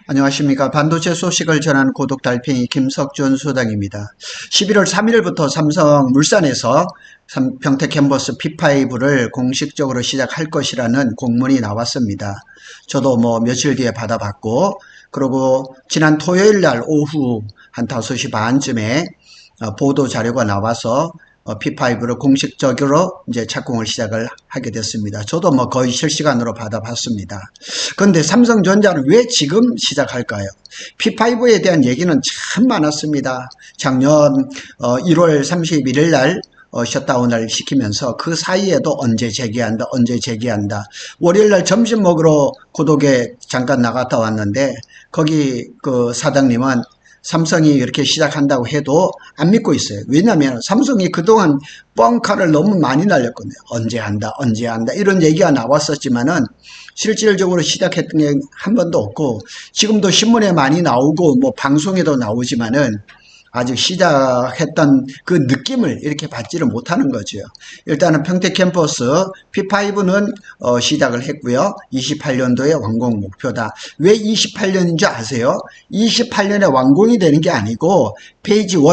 안녕하십니까. 반도체 소식을 전하는 고독 달팽이 김석준 소장입니다. 11월 3일부터 삼성 물산에서 평택 캠퍼스 P5를 공식적으로 시작할 것이라는 공문이 나왔습니다. 저도 며칠 뒤에 받아봤고, 그리고 지난 토요일 날 오후 한 5시 반쯤에 보도 자료가 나와서 P5를 공식적으로 이제 착공을 시작을 하게 됐습니다. 저도 거의 실시간으로 받아봤습니다. 그런데 삼성전자는 왜 지금 시작할까요? P5에 대한 얘기는 참 많았습니다. 작년 1월 31일 날 셧다운을 시키면서 그 사이에도 언제 재개한다, 언제 재개한다. 월요일 날 점심 먹으러 고독에 잠깐 나갔다 왔는데 거기 그 사장님은 삼성이 이렇게 시작한다고 해도 안 믿고 있어요. 왜냐하면 삼성이 그동안 뻥카를 너무 많이 날렸거든요. 언제 한다, 언제 한다 이런 얘기가 나왔었지만은 실질적으로 시작했던 게 한 번도 없고, 지금도 신문에 많이 나오고 방송에도 나오지만은 아직 시작했던 그 느낌을 이렇게 받지를 못하는 거죠. 일단은 평택 캠퍼스 P5는 시작을 했고요. 28년도에 완공 목표다. 왜 28년인 줄 아세요? 28년에 완공이 되는 게 아니고 페이지 1,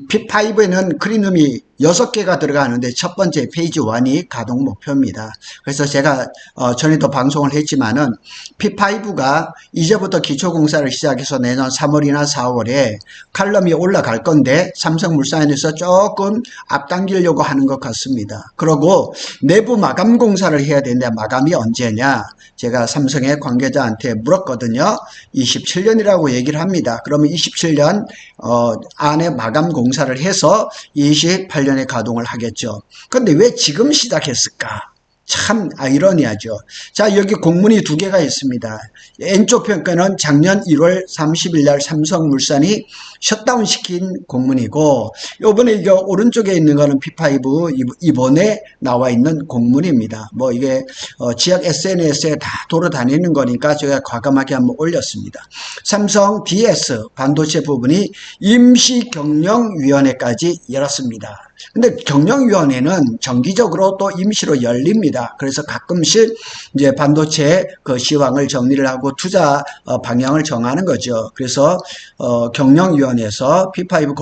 P5에는 클린룸이 6개가 들어가는데 첫 번째 페이지 1이 가동 목표입니다. 그래서 제가 전에도 방송을 했지만은 P5가 이제부터 기초공사를 시작해서 내년 3월이나 4월에 칼럼이 올라갈 건데 삼성물산에서 조금 앞당기려고 하는 것 같습니다. 그리고 내부 마감 공사를 해야 되는데 마감이 언제냐? 제가 삼성의 관계자한테 물었거든요. 27년이라고 얘기를 합니다. 그러면 27년 안에 마감 공사를 해서 28년에 가동을 하겠죠. 그런데 왜 지금 시작했을까? 참 아이러니하죠. 자, 여기 공문이 2개가 있습니다. 왼쪽 평가는 작년 1월 30일 날 삼성물산이 셧다운 시킨 공문이고, 요번에 이게 오른쪽에 있는 거는 P5 이번에 나와 있는 공문입니다. 이게 지역 SNS에 다 돌아다니는 거니까 제가 과감하게 한번 올렸습니다. 삼성 DS 반도체 부분이 임시경영위원회까지 열었습니다. 근데 경영위원회는 정기적으로 또 임시로 열립니다. 그래서 가끔씩 이제 반도체 그 시황을 정리를 하고 투자 방향을 정하는 거죠. 그래서 경영위원회에서 P5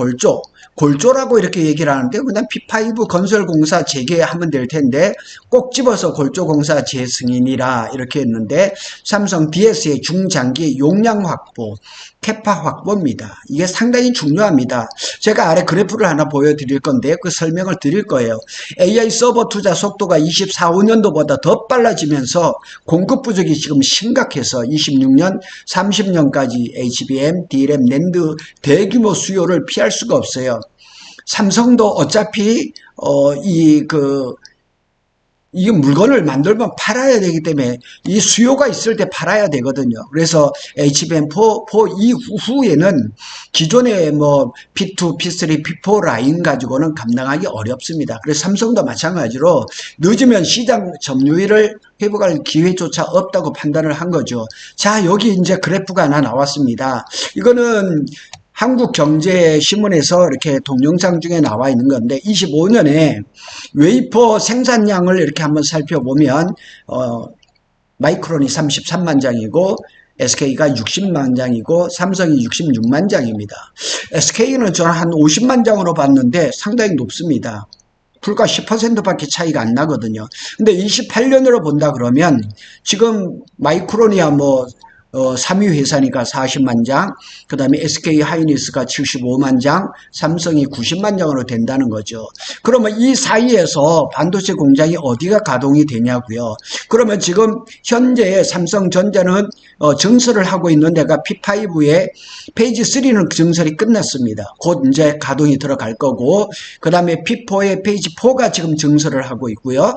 골조라고 이렇게 얘기를 하는데 그냥 P5 건설공사 재개하면 될 텐데 꼭 집어서 골조공사 재승인이라 이렇게 했는데, 삼성 DS의 중장기 용량 확보, 캐파 확보입니다. 이게 상당히 중요합니다. 제가 아래 그래프를 하나 보여드릴 건데 그 설명을 드릴 거예요. AI 서버 투자 속도가 24, 5년도보다 더 빨라지면서 공급 부족이 지금 심각해서 26년, 30년까지 HBM, DRAM, 낸드 대규모 수요를 피할 수가 없어요. 삼성도 어차피 이 물건을 만들면 팔아야 되기 때문에 이 수요가 있을 때 팔아야 되거든요. 그래서 HBM4 이후에는 기존의 P2, P3, P4 라인 가지고는 감당하기 어렵습니다. 그래서 삼성도 마찬가지로 늦으면 시장 점유율을 회복할 기회조차 없다고 판단을 한 거죠. 자, 여기 이제 그래프가 하나 나왔습니다. 이거는 한국경제신문에서 이렇게 동영상 중에 나와 있는 건데 25년에 웨이퍼 생산량을 이렇게 한번 살펴보면 마이크론이 33만 장이고 SK가 60만 장이고 삼성이 66만 장입니다. SK는 저는 한 50만 장으로 봤는데 상당히 높습니다. 불과 10%밖에 차이가 안 나거든요. 근데 28년으로 본다 그러면 지금 마이크론이야 3위 회사니까 40만 장, 그 다음에 SK 하이닉스가 75만 장, 삼성이 90만 장으로 된다는 거죠. 그러면 이 사이에서 반도체 공장이 어디가 가동이 되냐고요. 그러면 지금 현재 삼성전자는 증설을 하고 있는 데가 P5에 페이지 3는 증설이 끝났습니다. 곧 이제 가동이 들어갈 거고, 그 다음에 P4에 페이지 4가 지금 증설을 하고 있고요.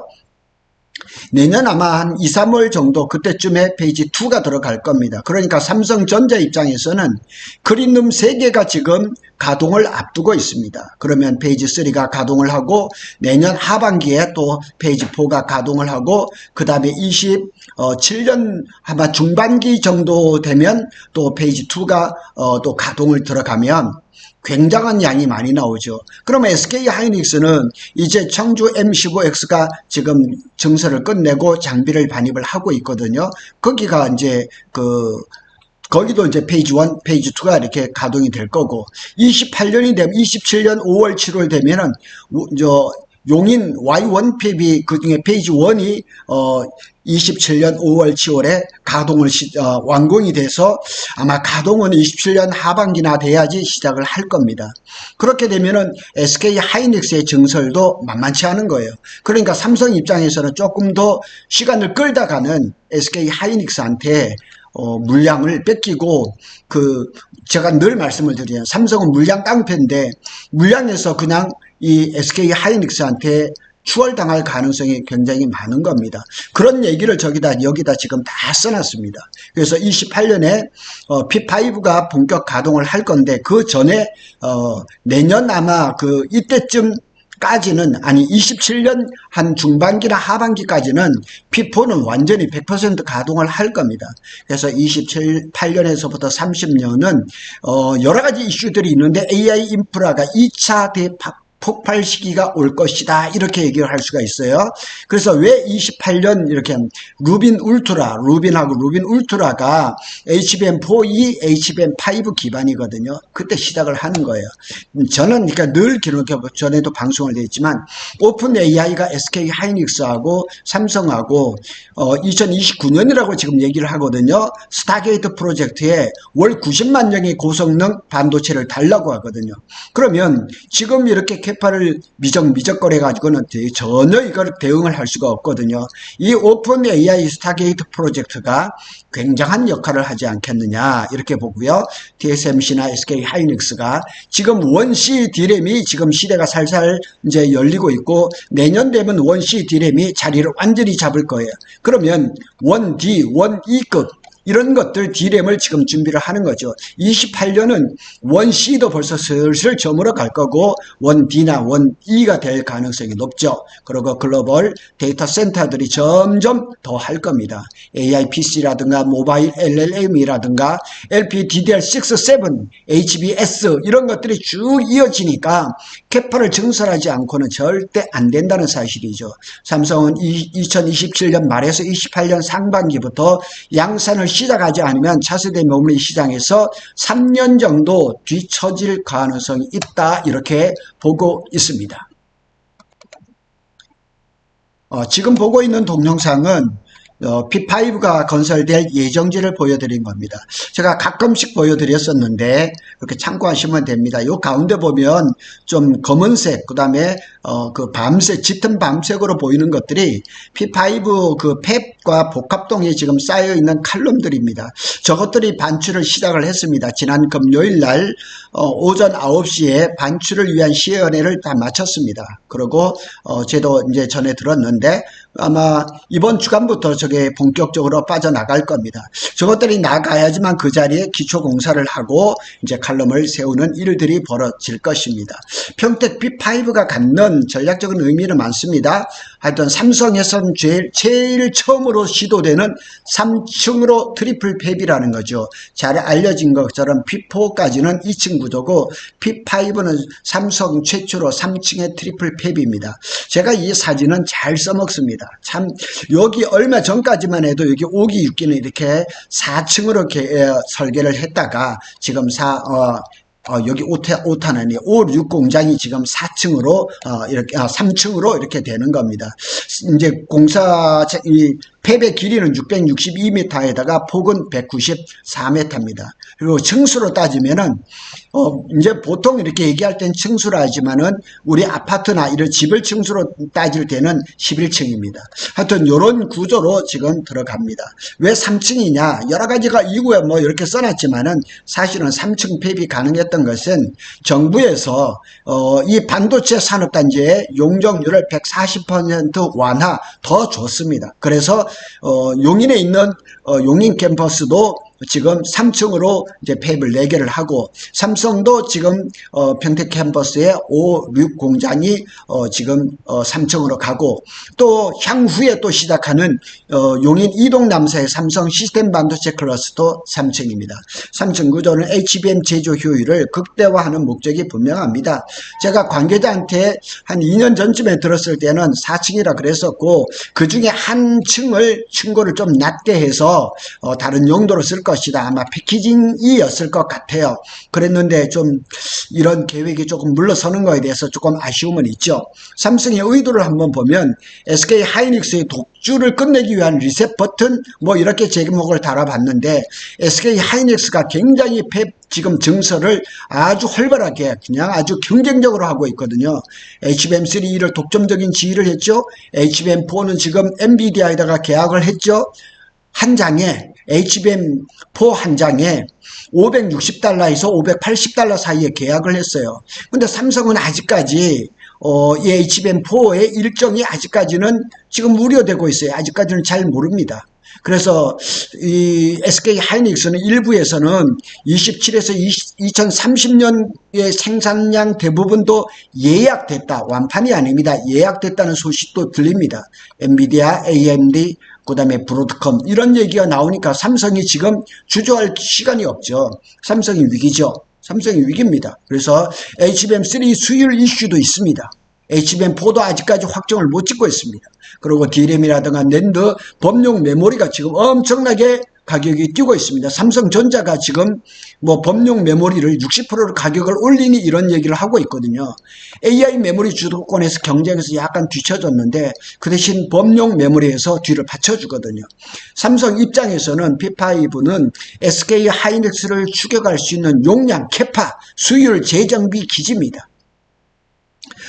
내년 아마 한 2, 3월 정도 그때쯤에 페이지 2가 들어갈 겁니다. 그러니까 삼성전자 입장에서는 클린룸 3개가 지금 가동을 앞두고 있습니다. 그러면 페이지 3가 가동을 하고 내년 하반기에 또 페이지 4가 가동을 하고 그 다음에 27년 아마 중반기 정도 되면 또 페이지 2가 또 가동을 들어가면 굉장한 양이 많이 나오죠. 그러면 SK 하이닉스는 이제 청주 M15X가 지금 증설을 끝내고 장비를 반입을 하고 있거든요. 거기가 이제 거기도 이제 페이지 1, 페이지 2가 이렇게 가동이 될 거고 28년이 되면 27년 5월 7월 되면은 용인 Y1 폐비 그중에 페이지 1이 27년 5월 7월에 가동을 완공이 돼서 아마 가동은 27년 하반기나 돼야지 시작을 할 겁니다. 그렇게 되면은 SK 하이닉스의 증설도 만만치 않은 거예요. 그러니까 삼성 입장에서는 조금 더 시간을 끌다가는 SK 하이닉스한테 물량을 뺏기고 제가 늘 말씀을 드려요. 삼성은 물량 깡패인데 물량에서 그냥 이 SK 하이닉스한테 추월당할 가능성이 굉장히 많은 겁니다. 그런 얘기를 여기다 지금 다 써놨습니다. 그래서 28년에 P5가 본격 가동을 할 건데 그 전에 내년 아마 이때쯤까지는 아니 27년 한 중반기나 하반기까지는 P4는 완전히 100% 가동을 할 겁니다. 그래서 28년에서부터 30년은 여러 가지 이슈들이 있는데 AI 인프라가 2차 폭발 시기가 올 것이다 이렇게 얘기를 할 수가 있어요. 그래서 왜 28년 이렇게 루빈하고 루빈 울트라가 HBM4E, HBM5 기반이거든요. 그때 시작을 하는 거예요. 저는 그러니까 늘 전에도 방송을 했지만 오픈 AI가 SK 하이닉스하고 삼성하고 2029년이라고 지금 얘기를 하거든요. 스타게이트 프로젝트에 월 90만 명의 고성능 반도체를 달라고 하거든요. 그러면 지금 이렇게 캐파를 미적거려 가지고는 전혀 이걸 대응을 할 수가 없거든요. 이 오픈 AI 스타게이트 프로젝트가 굉장한 역할을 하지 않겠느냐 이렇게 보고요. TSMC나 SK 하이닉스가 지금 원C D램이 지금 시대가 살살 이제 열리고 있고 내년 되면 원C D램이 자리를 완전히 잡을 거예요. 그러면 1D, 1E급 이런 것들 D램을 지금 준비를 하는 거죠. 28년은 1C도 벌써 슬슬 저물어 갈 거고 1D나 1E가 될 가능성이 높죠. 그리고 글로벌 데이터 센터들이 점점 더 할 겁니다. AI PC라든가 모바일 LLM이라든가 LPDDR6, 7, HBS 이런 것들이 쭉 이어지니까 캐파를 증설하지 않고는 절대 안 된다는 사실이죠. 삼성은 2027년 말에서 28년 상반기부터 양산을 시작하지 않으면 차세대 메모리 시장에서 3년 정도 뒤처질 가능성이 있다 이렇게 보고 있습니다. 지금 보고 있는 동영상은 P5가 건설될 예정지를 보여드린 겁니다. 제가 가끔씩 보여드렸었는데 이렇게 참고하시면 됩니다. 요 가운데 보면 좀 검은색, 그 다음에 밤색, 짙은 밤색으로 보이는 것들이 P5 팹과 복합동에 지금 쌓여있는 칼럼들입니다. 저것들이 반출을 시작을 했습니다. 지난 금요일 날 오전 9시에 반출을 위한 시연회를 다 마쳤습니다. 그리고 저도 이제 전에 들었는데 아마 이번 주간부터 저게 본격적으로 빠져나갈 겁니다. 저것들이 나가야지만 그 자리에 기초 공사를 하고 이제 칼럼을 세우는 일들이 벌어질 것입니다. 평택 P5가 갖는 전략적인 의미는 많습니다. 하여튼 삼성에서는 제일 처음으로 시도되는 3층으로 트리플 팹이라는 거죠. 잘 알려진 것처럼 P4까지는 2층 구조고 P5는 삼성 최초로 3층의 트리플 팹입니다. 제가 이 사진은 잘 써먹습니다. 참 여기 얼마 전까지만 해도 여기 5기 6기는 이렇게 4층으로 이렇게 설계를 했다가 지금 여기 5탄 아니에요. 5, 6 공장이 지금 4층으로 이렇게 3층으로 이렇게 되는 겁니다. 이제 이 팹의 길이는 662m에다가 폭은 194m입니다. 그리고 층수로 따지면은 이제 보통 이렇게 얘기할 땐 층수라 하지만은 우리 아파트나 이런 집을 층수로 따질 때는 11층입니다. 하여튼 이런 구조로 지금 들어갑니다. 왜 3층이냐? 여러 가지가 이유에 뭐 이렇게 써놨지만은 사실은 3층 팹이 가능했던 것은 정부에서 이 반도체 산업단지의 용적률을 140% 완화 더 줬습니다. 그래서 용인에 있는 용인 캠퍼스도 지금 3층으로 이제 팹을 4개를 하고 삼성도 지금 평택 캠퍼스에 5, 6 공장이 지금 3층으로 가고 또 향후에 또 시작하는 용인 이동 남사의 삼성 시스템 반도체 클러스터 3층입니다. 3층 구조는 HBM 제조 효율을 극대화하는 목적이 분명합니다. 제가 관계자한테 한 2년 전쯤에 들었을 때는 4층이라 그랬었고 그 중에 한 층을 층고를 좀 낮게 해서 다른 용도로 쓸 것이다. 아마 패키징이었을 것 같아요. 그랬는데 좀 이런 계획이 조금 물러서는 거에 대해서 조금 아쉬움은 있죠. 삼성의 의도를 한번 보면 SK 하이닉스의 독주를 끝내기 위한 리셋 버튼 뭐 이렇게 제목을 달아봤는데 SK 하이닉스가 굉장히 지금 증설을 아주 활발하게 그냥 아주 경쟁적으로 하고 있거든요. HBM3를 독점적인 지위를 했죠. HBM4는 지금 엔비디아에다가 계약을 했죠. 한 장에 HBM4 한 장에 560달러에서 580달러 사이에 계약을 했어요. 근데 삼성은 아직까지 이 HBM4의 일정이 아직까지는 지금 우려되고 있어요. 아직까지는 잘 모릅니다. 그래서 이 SK 하이닉스는 일부에서는 27에서 2030년의 생산량 대부분도 예약됐다. 완판이 아닙니다. 예약됐다는 소식도 들립니다. 엔비디아, AMD, 그 다음에 브로드컴 이런 얘기가 나오니까 삼성이 지금 주저할 시간이 없죠. 삼성이 위기죠. 삼성이 위기입니다. 그래서 HBM3 수율 이슈도 있습니다. HBM4도 아직까지 확정을 못 짓고 있습니다. 그리고 D램이라든가 낸드, 범용 메모리가 지금 엄청나게 가격이 뛰고 있습니다. 삼성전자가 지금 뭐 범용 메모리를 60%를 가격을 올리니 이런 얘기를 하고 있거든요. AI 메모리 주도권에서 경쟁에서 약간 뒤쳐졌는데 그 대신 범용 메모리에서 뒤를 받쳐주거든요. 삼성 입장에서는 P5는 SK 하이닉스를 추격할 수 있는 용량, 캐파, 수율 재정비 기지입니다.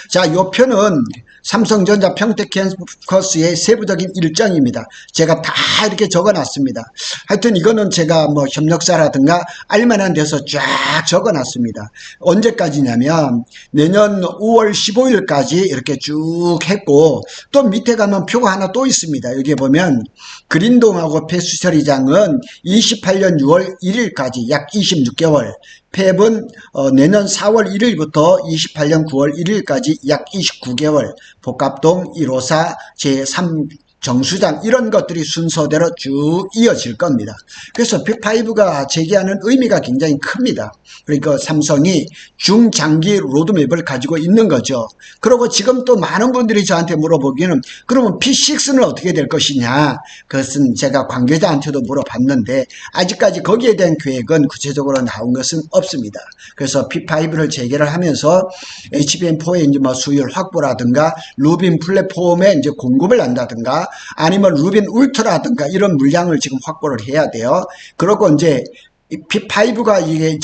자, 이 표는 삼성전자 평택 캠퍼스의 세부적인 일정입니다. 제가 다 이렇게 적어놨습니다. 하여튼 이거는 제가 뭐 협력사라든가 알만한 데서 쫙 적어놨습니다. 언제까지냐면 내년 5월 15일까지 이렇게 쭉 했고 또 밑에 가면 표가 하나 또 있습니다. 여기 보면 그린동하고 폐수처리장은 28년 6월 1일까지 약 26개월, 팹은 내년 4월 1일부터 28년 9월 1일까지 약 29개월, 복합동 154 제3 정수장 이런 것들이 순서대로 쭉 이어질 겁니다. 그래서 P5가 제기하는 의미가 굉장히 큽니다. 그러니까 삼성이 중장기 로드맵을 가지고 있는 거죠. 그리고 지금 또 많은 분들이 저한테 물어보기는 그러면 P6는 어떻게 될 것이냐. 그것은 제가 관계자한테도 물어봤는데 아직까지 거기에 대한 계획은 구체적으로 나온 것은 없습니다. 그래서 P5를 재개를 하면서 HBM4의 이제 뭐 수율 확보라든가 루빈 플랫폼에 이제 공급을 한다든가 아니면 루빈 울트라든가 이런 물량을 지금 확보를 해야 돼요. 그리고 이제 P5가 이게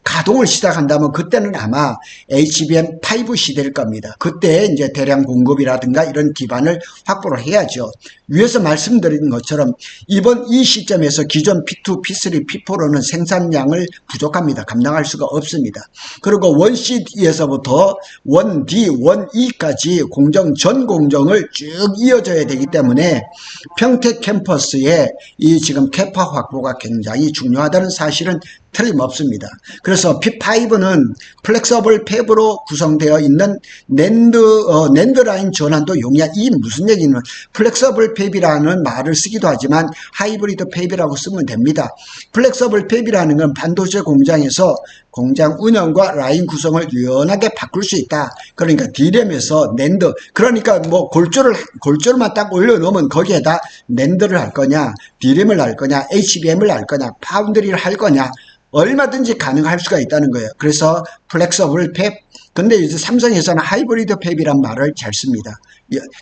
가동을 시작한다면 그때는 아마 HBM5 시대일 겁니다. 그때 이제 대량 공급이라든가 이런 기반을 확보를 해야죠. 위에서 말씀드린 것처럼 이번 이 시점에서 기존 P2, P3, P4로는 생산량을 부족합니다. 감당할 수가 없습니다. 그리고 1C에서부터 1D, 1E까지 공정, 전 공정을 쭉 이어져야 되기 때문에 평택 캠퍼스의 이 지금 캐파 확보가 굉장히 중요하다는 사실은 틀림없습니다. 그래서 P5는 플렉서블 팹으로 구성되어 있는 낸드 라인 전환도 용이한. 이 무슨 얘기냐면 플렉서블 팹이라는 말을 쓰기도 하지만 하이브리드 팹이라고 쓰면 됩니다. 플렉서블 팹이라는 건 반도체 공장에서 공장 운영과 라인 구성을 유연하게 바꿀 수 있다. 그러니까 D램에서 낸드, 그러니까 뭐 골조를만 딱 올려놓으면 거기에다 낸드를 할 거냐, D램을 할 거냐, HBM을 할 거냐, 파운드리를 할 거냐, 얼마든지 가능할 수가 있다는 거예요. 그래서 플렉서블 팹. 근데 이제 삼성에서는 하이브리드 팹이란 말을 잘 씁니다.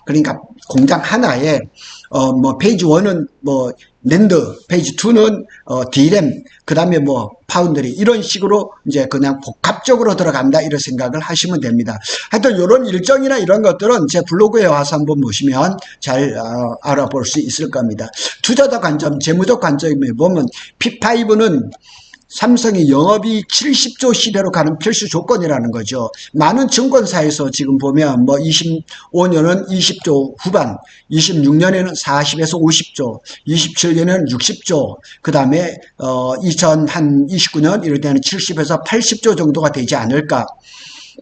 그러니까 공장 하나에 뭐 페이지 1은 뭐 낸드, 페이지 2는 D램, 그 다음에 뭐 파운드리 이런 식으로 이제 그냥 복합적으로 들어간다 이런 생각을 하시면 됩니다. 하여튼 이런 일정이나 이런 것들은 제 블로그에 와서 한번 보시면 잘 알아볼 수 있을 겁니다. 투자자 관점, 재무적 관점에 보면 P5는 삼성이 영업이익 70조 시대로 가는 필수 조건이라는 거죠. 많은 증권사에서 지금 보면 뭐 25년은 20조 후반, 26년에는 40에서 50조, 27년에는 60조, 그 다음에 2029년 이럴 때는 70에서 80조 정도가 되지 않을까.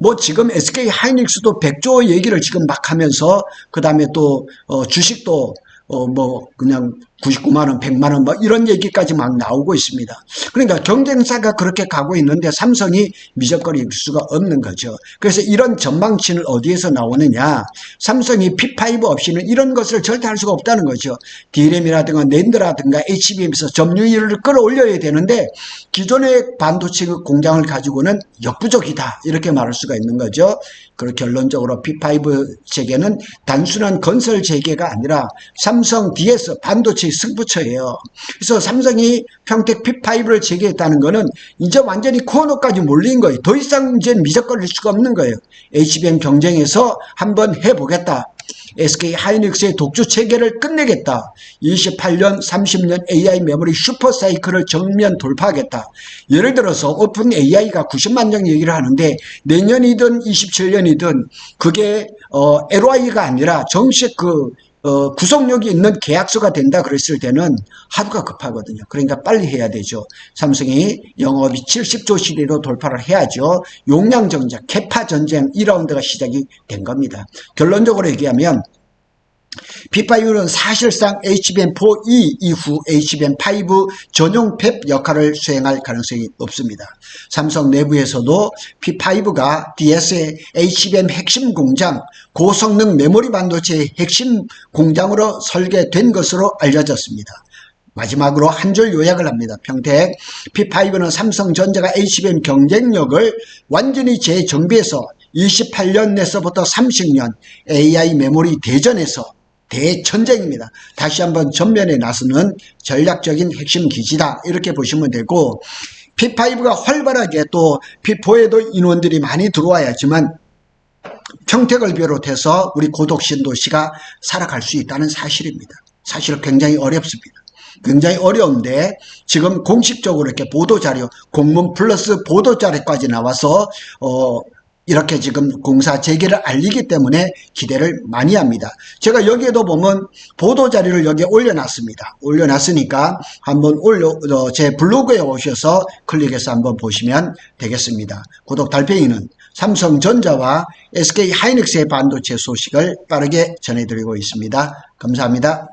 뭐 지금 SK 하이닉스도 100조 얘기를 지금 막 하면서 그 다음에 또 주식도 뭐 그냥 99만 원, 100만 원, 뭐 이런 얘기까지 막 나오고 있습니다. 그러니까 경쟁사가 그렇게 가고 있는데 삼성이 미적거릴 수가 없는 거죠. 그래서 이런 전망치는 어디에서 나오느냐? 삼성이 P5 없이는 이런 것을 절대 할 수가 없다는 거죠. D램이라든가 낸드라든가 HBM에서 점유율을 끌어올려야 되는데 기존의 반도체 공장을 가지고는 역부족이다, 이렇게 말할 수가 있는 거죠. 그리고 결론적으로 P5 재개는 단순한 건설 재개가 아니라 삼성 DS 반도체 승부처예요. 그래서 삼성이 평택 P5를 재개했다는 거는 이제 완전히 코너까지 몰린 거예요. 더 이상 이제 미적거릴 수가 없는 거예요. HBM 경쟁에서 한번 해보겠다. SK 하이닉스의 독주 체계를 끝내겠다. 28년, 30년 AI 메모리 슈퍼사이클을 정면 돌파하겠다. 예를 들어서 오픈 AI가 90만 장 얘기를 하는데 내년이든 27년이든 그게 LOI가 아니라 정식 구속력이 있는 계약서가 된다 그랬을 때는 하루가 급하거든요. 그러니까 빨리 해야 되죠. 삼성이 영업이 70조 시대로 돌파를 해야죠. 용량 정작, 캐파 전쟁 2라운드가 시작이 된 겁니다. 결론적으로 얘기하면 P5는 사실상 HBM4E 이후 HBM5 전용 팹 역할을 수행할 가능성이 높습니다. 삼성 내부에서도 P5가 DS의 HBM 핵심 공장, 고성능 메모리 반도체의 핵심 공장으로 설계된 것으로 알려졌습니다. 마지막으로 한 줄 요약을 합니다. 평택 P5는 삼성전자가 HBM 경쟁력을 완전히 재정비해서 28년에서부터 30년 AI 메모리 대전에서 대전쟁입니다. 다시 한번 전면에 나서는 전략적인 핵심 기지다, 이렇게 보시면 되고, P5가 활발하게 또 P4에도 인원들이 많이 들어와야지만 평택을 비롯해서 우리 고독 신도시가 살아갈 수 있다는 사실입니다. 사실 굉장히 어렵습니다. 굉장히 어려운데 지금 공식적으로 이렇게 보도자료, 공문 플러스 보도자료까지 나와서 이렇게 지금 공사 재개를 알리기 때문에 기대를 많이 합니다. 제가 여기에도 보면 보도자료를 여기에 올려놨습니다. 올려놨으니까 한번 제 블로그에 오셔서 클릭해서 한번 보시면 되겠습니다. 구독 달팽이는 삼성전자와 SK 하이닉스의 반도체 소식을 빠르게 전해드리고 있습니다. 감사합니다.